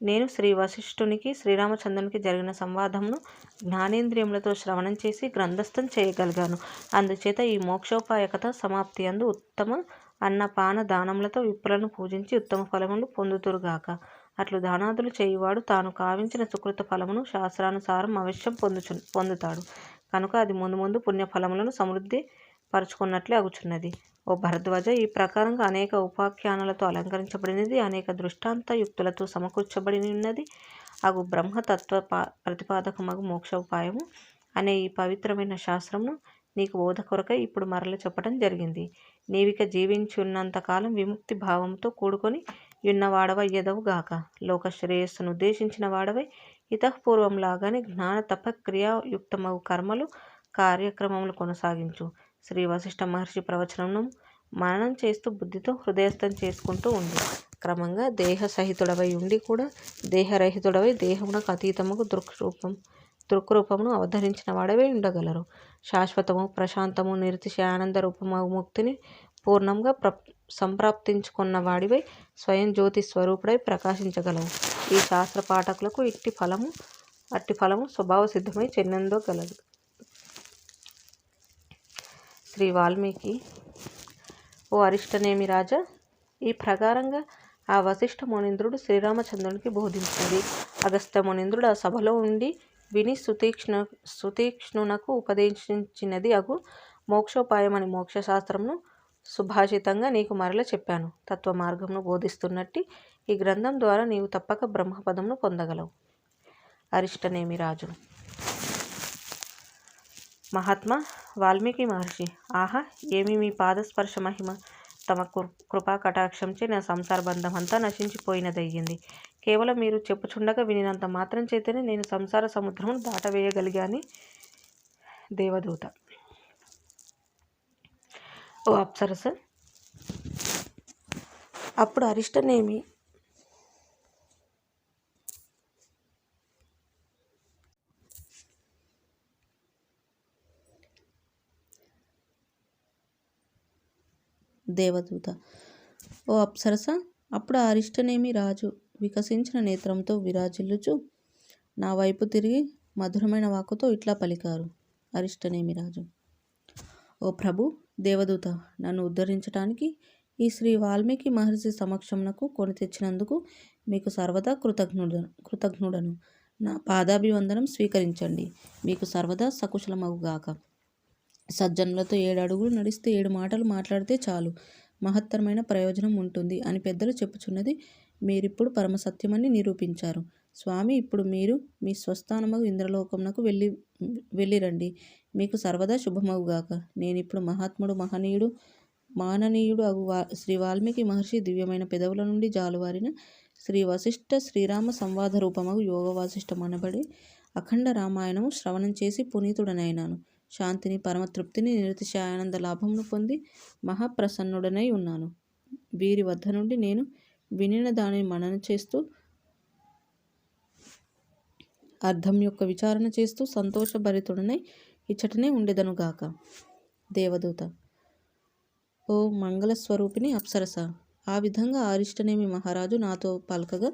నేను శ్రీ వశిష్ఠునికి శ్రీరామచంద్రునికి జరిగిన సంవాదమును జ్ఞానేంద్రియములతో శ్రవణం చేసి గ్రంథస్థం చేయగలిగాను. అందుచేత ఈ మోక్షోపాయ కథ సమాప్తి యందు ఉత్తమ అన్నపాన దానములతో విప్పులను పూజించి ఉత్తమ ఫలములు పొందుతురుగాక. అట్లు దానాదులు చేయువాడు తాను కావించిన సుకృత ఫలమును శాస్త్రానుసారం అవశ్యం పొందుతాడు కనుక అది ముందు ముందు పుణ్యఫలములను సమృద్ధి పరుచుకున్నట్లే అగుచున్నది. ఓ భరద్వాజ, ఈ ప్రకారంగా అనేక ఉపాఖ్యానాలతో అలంకరించబడినది, అనేక దృష్టాంత యుక్తులతో సమకూర్చబడి ఉన్నది అగు బ్రహ్మతత్వ ప్రతిపాదకమగు మోక్షోపాయము అనే ఈ పవిత్రమైన శాస్త్రమును నీకు బోధ కొరకై ఇప్పుడు మరల చెప్పడం జరిగింది. నీవిక జీవించి ఉన్నంతకాలం విముక్తి భావంతో కూడుకొని యున్నవాడవై ఎదవుగాక. లోక శ్రేయస్సును ఉద్దేశించిన వాడవై ఇతఃపూర్వంలాగానే జ్ఞాన తప క్రియాయుక్తమగు కార్యక్రమములు కొనసాగించు. శ్రీ వశిష్ఠ మహర్షి ప్రవచనమును మననం చేస్తూ బుద్ధితో హృదయస్థం చేసుకుంటూ ఉండు. క్రమంగా దేహసహితుడవై ఉండి కూడా దేహరహితుడవై దేహమునకు అతీతముగు దృక్రూపమును అవతరించిన వాడవై ఉండగలరు. శాశ్వతము ప్రశాంతము నిరతిశయ ఆనంద రూపమగు ముక్తిని పూర్ణంగా సంప్రాప్తించుకున్న వాడివై స్వయం జ్యోతి స్వరూపుడై ప్రకాశించగలవు. ఈ శాస్త్ర పాఠకులకు అట్టి ఫలము స్వభావ సిద్ధమై చెన్నెందో గలదు. శ్రీ వాల్మీకి: ఓ అరిష్టనేమి రాజా, ఈ ప్రకారంగా ఆ వశిష్ఠ మునీంద్రుడు శ్రీరామచంద్రునికి బోధించినది అగస్త్య మునీంద్రుడు ఆ సభలో ఉండి విని సుతీక్ష్ణునకు ఉపదేశించినది అగు మోక్షోపాయమని మోక్షశాస్త్రమును సుభాషితంగా నీకు మరల చెప్పాను. తత్వ మార్గమును బోధిస్తున్నట్టి ఈ గ్రంథం ద్వారా నీవు తప్పక బ్రహ్మపదమును పొందగలవు. అరిష్టనేమి రాజు: మహాత్మా వాల్మీకి మహర్షి, ఆహా, ఏమి మీ పాదస్పర్శ మహిమ! తమ కృపా కటాక్షంచే నా సంసార బంధం అంతా నశించిపోయినదయ్యింది. కేవలం మీరు చెప్పుచుండగా వినినంత మాత్రం చేతనే నేను సంసార సముద్రమును దాటవేయగలిగాని. దేవదూత: ఓ అప్సరస, అప్పుడు అరిష్టనేమి దేవదూత: ఓ అప్సరస, అప్పుడు ఆ అరిష్టనేమి రాజు వికసించిన నేత్రంతో విరాజిల్లుచు నా వైపు తిరిగి మధురమైన వాక్కుతో ఇట్లా పలికారు అరిష్టనేమిరాజు. ఓ ప్రభు, దేవదూత, నన్ను ఉద్ధరించటానికి ఈ శ్రీ వాల్మీకి మహర్షి సమక్షంనకు కొని తెచ్చినందుకు మీకు సర్వదా కృతజ్ఞుడను. నా పాదాభివందనం స్వీకరించండి. మీకు సర్వదా సకుశలమగుగాక. సజ్జనులతో 7 అడుగులు నడిస్తే 7 మాటలు మాట్లాడితే చాలు, మహత్తరమైన ప్రయోజనం ఉంటుంది అని పెద్దలు చెప్పుచున్నది మీరిప్పుడు పరమసత్యమని నిరూపించారు. స్వామి, ఇప్పుడు మీరు మీ స్వస్థానమగు ఇంద్రలోకమునకు వెళ్ళిరండి. మీకు సర్వదా శుభమగుగాక. నేనిప్పుడు మహాత్ముడు మాననీయుడు అగు శ్రీ వాల్మీకి మహర్షి దివ్యమైన పెదవుల నుండి జాలువారిన శ్రీ వశిష్ఠ శ్రీరామ సంవాద రూపమగు యోగ వాసిష్టమనబడి అఖండ రామాయణము శ్రవణం చేసి పునీతుడనైనాను. శాంతిని, పరమతృప్తిని, నిరతిశయానంద లాభమును పొంది మహాప్రసన్నుడనై ఉన్నాను. వీరి వద్ద నుండి నేను వినిన దానిని మనన చేస్తూ, అర్థం యొక్క విచారణ చేస్తూ సంతోషభరితుడనై ఇచ్చటనే ఉండెదనుగాక. దేవదూత: ఓ మంగళస్వరూపిణి అప్సరస, ఆ విధంగా అరిష్టనేమి మహారాజు నాతో పలకగా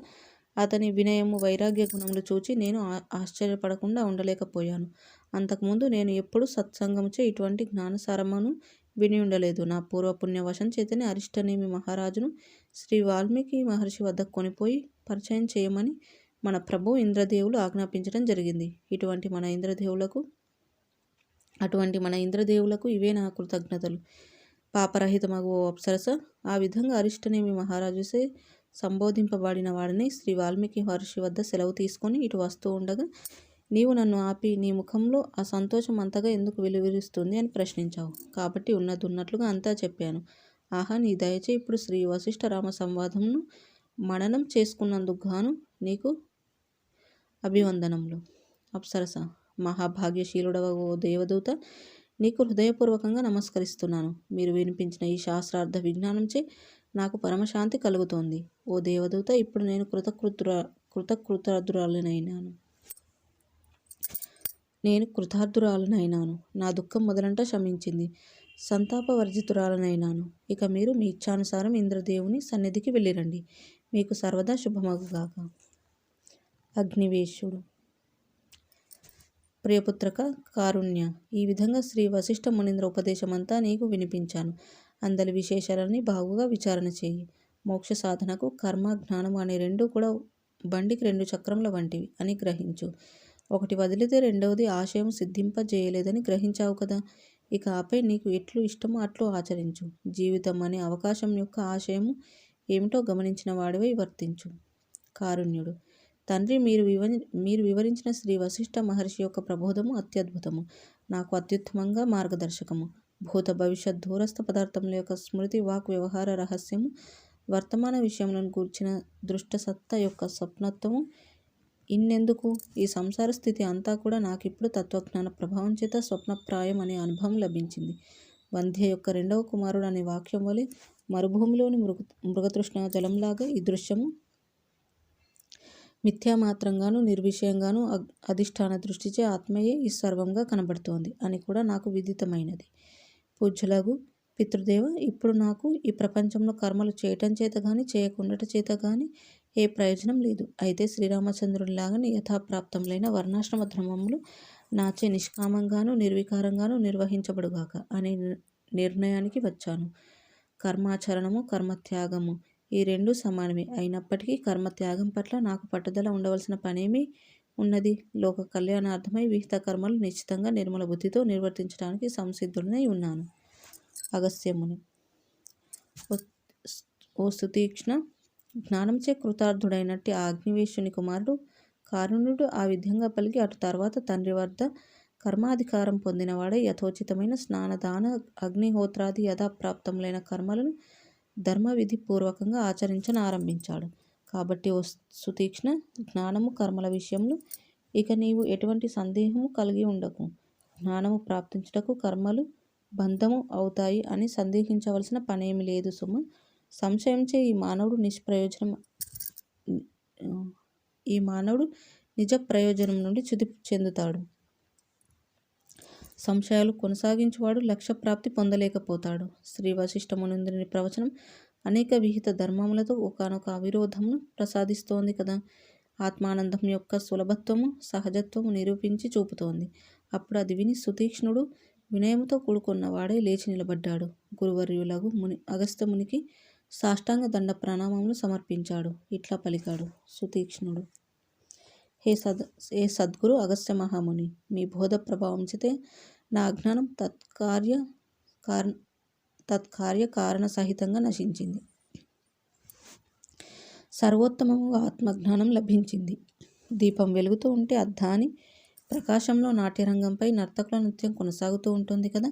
అతని వినయము, వైరాగ్య గుణములు చూచి నేను ఆశ్చర్యపడకుండా ఉండలేకపోయాను. అంతకుముందు నేను ఎప్పుడు సత్సంగముచే ఇటువంటి జ్ఞానసారమును విని ఉండలేదు. నా పూర్వపుణ్యవశం చేతనే అరిష్టనేమి మహారాజును శ్రీ వాల్మీకి మహర్షి వద్దకు కొనిపోయి పరిచయం చేయమని మన ప్రభు ఇంద్రదేవులు ఆజ్ఞాపించడం జరిగింది. అటువంటి మన ఇంద్రదేవులకు ఇవే నా కృతజ్ఞతలు. పాపరహితమగు ఓ అప్సరస, ఆ విధంగా అరిష్టనేమి మహారాజుసే సంబోధింపబడిన వాడిని శ్రీ వాల్మీకి మహర్షి వద్ద సెలవు తీసుకొని ఇటు వస్తూ ఉండగా నీవు నన్ను ఆపి నీ ముఖంలో ఆ సంతోషం అంతగా ఎందుకు వెలువరిస్తుంది అని ప్రశ్నించావు. కాబట్టి ఉన్నట్లుగా అంతా చెప్పాను. ఆహా, నీ దయచే ఇప్పుడు శ్రీ వశిష్ఠ రామ సంవాదంను మననం చేసుకున్నందుకు గాను నీకు అభివందనములు. అప్సరస: మహాభాగ్యశీలుడవ ఓ దేవదూత, నీకు హృదయపూర్వకంగా నమస్కరిస్తున్నాను. మీరు వినిపించిన ఈ శాస్త్రార్థ విజ్ఞానంచే నాకు పరమశాంతి కలుగుతోంది. ఓ దేవదూత, ఇప్పుడు నేను కృతార్థురాలనైనాను. నా దుఃఖం మొదలంట శమించింది. సంతాపవర్జితురాలనైనాను. ఇక మీరు మీ ఇచ్ఛానుసారం ఇంద్రదేవుని సన్నిధికి వెళ్ళిరండి. మీకు సర్వదా శుభమగుగాక. అగ్నివేశుడు: ప్రియపుత్రక కారుణ్య, ఈ విధంగా శ్రీ వశిష్ఠ మునీంద్ర ఉపదేశమంతా నీకు వినిపించాను. అందలి విశేషాలని బాగుగా విచారణ చేయి. మోక్ష సాధనకు కర్మ, జ్ఞానం అనే రెండూ కూడా బండికి 2 చక్రముల వంటివి అని గ్రహించు. ఒకటి వదిలితే రెండవది ఆశయం సిద్ధింపజేయలేదని గ్రహించావు కదా. ఇక ఆపై నీకు ఎట్లు ఇష్టమో అట్లు ఆచరించు. జీవితం అనే అవకాశం యొక్క ఆశయము ఏమిటో గమనించిన వాడివై వర్తించు. కారుణ్యుడు: తండ్రి, మీరు వివరించిన శ్రీ వశిష్ఠ మహర్షి యొక్క ప్రబోధము అత్యద్భుతము. నాకు అత్యుత్తమంగా మార్గదర్శకము. భూత భవిష్యత్ దూరస్థ పదార్థముల యొక్క స్మృతి, వాక్ వ్యవహార రహస్యము, వర్తమాన విషయములను గూర్చిన దృష్టసత్తా యొక్క స్వప్నత్వము, ఇన్నెందుకు, ఈ సంసార స్థితి అంతా కూడా నాకిప్పుడు తత్వజ్ఞాన ప్రభావం చేత స్వప్నప్రాయం అనే అనుభవం లభించింది. వంధ్య యొక్క 2వ కుమారుడు అనే వాక్యం వలె మరుభూమిలోని మృగతృష్ణ జలంలాగా ఈ దృశ్యము మిథ్యామాత్రంగాను, నిర్విషయంగాను అధిష్టాన దృష్టిచే ఆత్మయే ఈ సర్వంగా కనబడుతోంది అని కూడా నాకు విదితమైనది. పూజ్యులగు పితృదేవ, ఇప్పుడు నాకు ఈ ప్రపంచంలో కర్మలు చేయటం చేత కానీ చేయకుండట చేత కానీ ఏ ప్రయోజనం లేదు. అయితే శ్రీరామచంద్రునిలాగానే యథాప్రాప్తములైన వర్ణాశ్రమ ధర్మములు నాచే నిష్కామంగాను నిర్వికారంగాను నిర్వహించబడుగాక అనే నిర్ణయానికి వచ్చాను. కర్మాచరణము, కర్మత్యాగము ఈ 2 సమానమే అయినప్పటికీ కర్మత్యాగం పట్ల నాకు పట్టుదల ఉండవలసిన పనేమీ ఉన్నది. లోక కళ్యాణార్థమై విహిత కర్మలు నిశ్చితంగా నిర్మల బుద్ధితో నిర్వర్తించడానికి సంసిద్ధుడనై ఉన్నాను. అగస్త్యముని: ఓ సుతీక్ష్ణ, జ్ఞానంచే కృతార్థుడైనట్టి ఆ అగ్నివేశుని కుమారుడు కారుణ్యుడు ఆ విధంగా పలికి అటు తర్వాత తండ్రి వద్ద కర్మాధికారం పొందినవాడై యథోచితమైన స్నానదాన అగ్నిహోత్రాది యథాప్రాప్తములైన కర్మలను ధర్మవిధి పూర్వకంగా ఆచరించనారంభించాడు. కాబట్టి ఓ సుతీక్ష్ణ, జ్ఞానము, కర్మల విషయంలో ఇక నీవు ఎటువంటి సందేహము కలిగి ఉండకు. జ్ఞానము ప్రాప్తించుటకు కర్మలు బంధము అవుతాయి అని సందేహించవలసిన పనేమి లేదు సుమ. సంశయంచే ఈ మానవుడు నిజ ప్రయోజనం నుండి చ్యుతి చెందుతాడు. సంశయాలు కొనసాగించువాడు లక్ష్యప్రాప్తి పొందలేకపోతాడు. శ్రీ వశిష్ఠ మునీంద్రుని ప్రవచనం అనేక విహిత ధర్మములతో ఒకానొక అవిరోధమును ప్రసాదిస్తోంది కదా. ఆత్మానందం యొక్క సులభత్వము, సహజత్వము నిరూపించి చూపుతోంది. అప్పుడు అది విని సుతీక్ష్ణుడు వినయముతో కూడుకున్నవాడై లేచి నిలబడ్డాడు. గురువర్యులగు అగస్త్యమునికి సాష్టాంగ దండ ప్రణామములు సమర్పించాడు. ఇట్లా పలికాడు సుతీక్ష్ణుడు. హే సద్గురు అగస్త్య మహాముని, మీ బోధ ప్రభావం చేతే నా అజ్ఞానం తత్కార్య కారణ సహితంగా నశించింది. సర్వోత్తమము ఆత్మజ్ఞానం లభించింది. దీపం వెలుగుతూ ఉంటే అద్దాని ప్రకాశంలో నాట్యరంగంపై నర్తకుల నృత్యం కొనసాగుతూ ఉంటుంది కదా.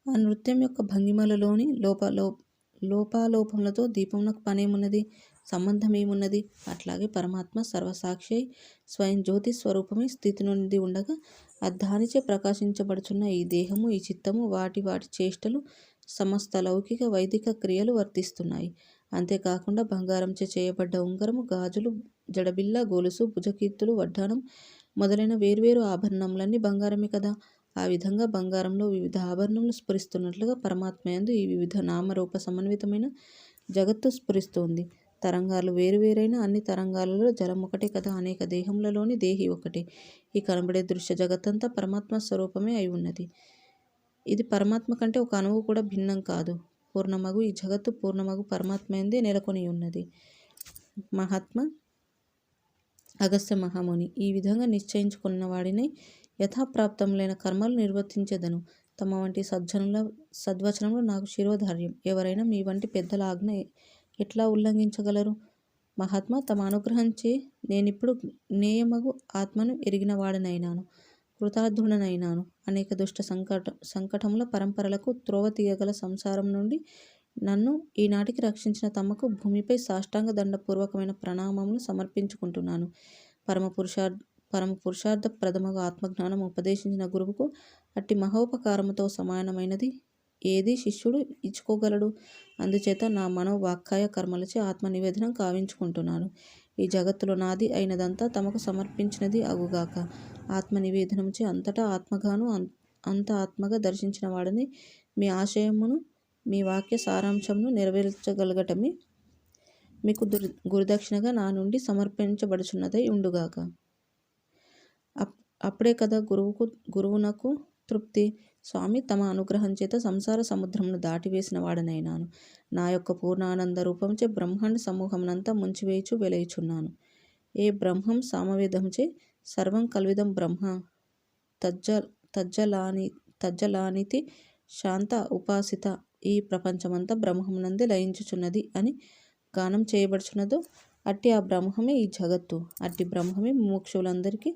ఆ నృత్యం యొక్క భంగిమలలోని లోపాలోపములతో దీపమునకు పనేమున్నది, సంబంధం ఏమున్నది? అట్లాగే పరమాత్మ సర్వసాక్షి స్వయం జ్యోతి స్వరూపమై స్థితి నుండి ఉండగా అద్దానిచే ప్రకాశించబడుచున్న ఈ దేహము, ఈ చిత్తము, వాటి చేష్టలు, సమస్త లౌకిక వైదిక క్రియలు వర్తిస్తున్నాయి. అంతేకాకుండా బంగారంచే చేయబడ్డ ఉంగరము, గాజులు, జడబిల్ల, గొలుసు, భుజకీర్తులు, వడ్డానం మొదలైన వేర్వేరు ఆభరణములన్నీ బంగారమే కదా. ఆ విధంగా బంగారంలో వివిధ ఆభరణములు స్ఫురిస్తున్నట్లుగా పరమాత్మయందు ఈ వివిధ నామరూప సమన్వితమైన జగత్తు స్ఫురిస్తోంది. తరంగాలు వేరువేరైన అన్ని తరంగాలలో జలం ఒకటే కదా. అనేక దేహములలోని దేహి ఒకటే. ఈ కనబడే దృశ్య జగత్తంతా పరమాత్మ స్వరూపమే అయి ఉన్నది. ఇది పరమాత్మ కంటే ఒక అణువు కూడా భిన్నం కాదు. పూర్ణమగు ఈ జగత్తు పూర్ణమగు పరమాత్మయందే నెలకొని ఉన్నది. మహాత్మ అగస్త్య మహాముని, ఈ విధంగా నిశ్చయించుకున్న వాడిని యథాప్రాప్తములైన కర్మలు నిర్వర్తించేదను. తమ వంటి సద్వచనములు నాకు శిరోధార్యం. ఎవరైనా మీ వంటి పెద్దల ఆజ్ఞ ఎట్లా ఉల్లంఘించగలరు? మహాత్మ, తమ అనుగ్రహంచే నేనిప్పుడు జ్ఞేయమగు ఆత్మను ఎరిగిన వాడనైనాను, కృతార్థుడనైనాను. అనేక దుష్ట సంకటముల పరంపరలకు త్రోవ తీయగల సంసారం నుండి నన్ను ఈనాటికి రక్షించిన తమకు భూమిపై సాష్టాంగ దండపూర్వకమైన ప్రణామములు సమర్పించుకుంటున్నాను. పరమ పురుషార్థ ప్రథమగా ఆత్మజ్ఞానం ఉపదేశించిన గురువుకు అట్టి మహోపకారముతో సమానమైనది ఏది శిష్యుడు ఇచ్చుకోగలడు? అందుచేత నా మనోవాక్కాయ కర్మలచే ఆత్మ నివేదనం కావించుకుంటున్నాను. ఈ జగత్తులో నాది అయినదంతా తమకు సమర్పించినది అగుగాక. ఆత్మ నివేదనంచే అంతటా ఆత్మగాను, అంత ఆత్మగా దర్శించిన వాడని మీ ఆశయమును, మీ వాక్య సారాంశమును నెరవేర్చగలగటమే మీకు గురుదక్షిణగా నా నుండి సమర్పించబడుచున్నదై ఉండుగాక. అప్పుడే కదా గురువునకు తృప్తి. స్వామి, తమ అనుగ్రహం చేత సంసార సముద్రమును దాటివేసిన వాడనైనాను. నా యొక్క పూర్ణానంద రూపంచే బ్రహ్మాండ సమూహమునంతా ముంచివేయుచు వెలయుచున్నాను. ఏ బ్రహ్మం సామవేదంచే సర్వం కల్విదం బ్రహ్మ తజ్జలానితి శాంత ఉపాసిత, ఈ ప్రపంచమంతా బ్రహ్మమునందే లయించుచున్నది అని గానం చేయబడుచున్నదో అట్టి ఆ బ్రహ్మమే ఈ జగత్తు. అట్టి బ్రహ్మమే ముముక్షులందరికీ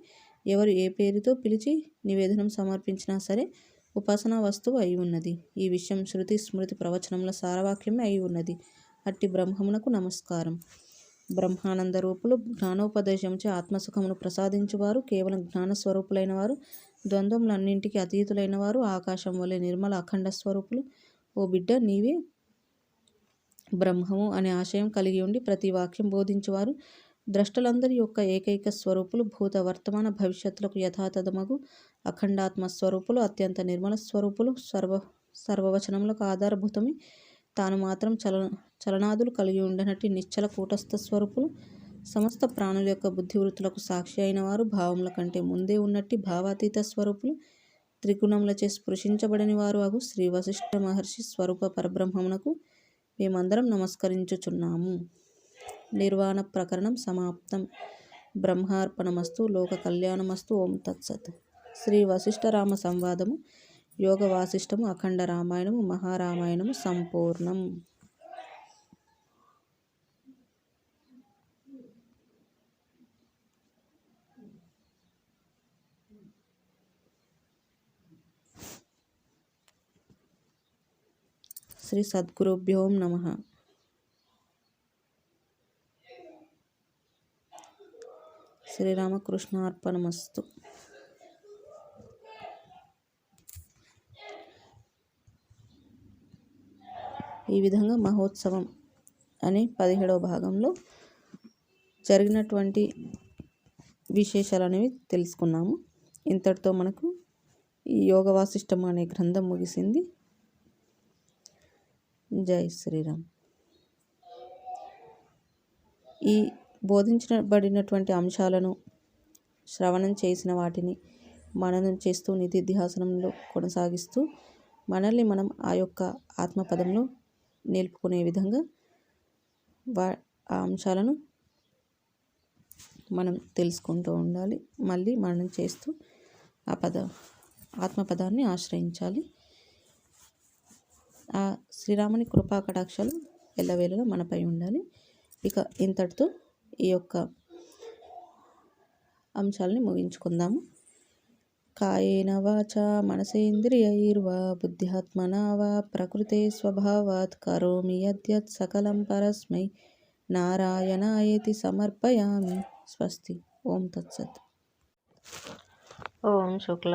ఎవరు ఏ పేరుతో పిలిచి నివేదనం సమర్పించినా సరే ఉపాసనా వస్తువు అయి ఉన్నది. ఈ విషయం శృతి స్మృతి ప్రవచనముల సారవాక్యమే అయి ఉన్నది. అట్టి బ్రహ్మమునకు నమస్కారం. బ్రహ్మానంద రూపులు, జ్ఞానోపదేశంచే ఆత్మసుఖమును ప్రసాదించువారు, కేవలం జ్ఞానస్వరూపులైన వారు, ద్వంద్వములన్నింటికి అతీతులైన వారు, ఆకాశం వలె నిర్మల అఖండ స్వరూపులు. ఓ బిడ్డ, నీవే బ్రహ్మము అనే ఆశయం కలిగి ఉండి ప్రతి వాక్యం బోధించువారు, ద్రష్టలందరి యొక్క ఏకైక స్వరూపులు, భూత వర్తమాన భవిష్యత్తులకు యథాతథమగు అఖండాత్మ స్వరూపులు, అత్యంత నిర్మల స్వరూపులు, సర్వవచనములకు ఆధారభూతమి తాను మాత్రం చలనాదులు కలిగి ఉండనట్టి నిశ్చల కూటస్థ స్వరూపులు, సమస్త ప్రాణుల యొక్క బుద్ధివృత్తులకు సాక్షి అయిన వారు, భావముల కంటే ముందే ఉన్నట్టి భావాతీత స్వరూపులు, త్రిగుణములచే స్పృశించబడని వారు అగు శ్రీ వశిష్ఠ మహర్షి స్వరూప పరబ్రహ్మమునకు మేమందరం నమస్కరించుచున్నాము. నిర్వాణ ప్రకరణం సమాప్తం. బ్రహ్మార్పణమస్తు. లోక కళ్యాణమస్తు. ఓం తత్సత్. శ్రీ వశిష్ఠ రామ సంవాదము, యోగ వాసిష్టము, అఖండ రామాయణము, మహారామాయణము సంపూర్ణం. శ్రీ సద్గురుభ్యో నమః. శ్రీరామకృష్ణార్పణమస్తు. ఈ విధంగా మహోత్సవం అనే 17వ భాగంలో జరిగినటువంటి విశేషాలు అనేవి తెలుసుకున్నాము. ఇంతటితో మనకు ఈ యోగ వాసిష్టం అనే గ్రంథం ముగిసింది. జై శ్రీరామ్. ఈ బోధించబడినటువంటి అంశాలను శ్రవణం చేసిన వాటిని మననం చేస్తూ నిధిధ్యాసనంలో కొనసాగిస్తూ మనల్ని మనం ఆ యొక్క ఆత్మపదంలో నిలుపుకునే విధంగా ఆ అంశాలను మనం తెలుసుకుంటూ ఉండాలి. మళ్ళీ మననం చేస్తూ ఆ ఆత్మపదాన్ని ఆశ్రయించాలి. ఆ శ్రీరాముని కృపా కటాక్షాలు ఎల్లవేళలా మనపై ఉండాలి. ఇక ఇంతటితో ఈ యొక్క అంశాలని ముగించుకుందాము. కాయేన వాచా మనసేంద్రియైర్వా బుద్ధ్యాత్మనా వా ప్రకృతే స్వభావాత్ కరోమి యద్యత్ సకలం పరస్మై నారాయణాయేతి సమర్పయామి. స్వస్తి. ఓం తత్సత్. ఓం శుక్ల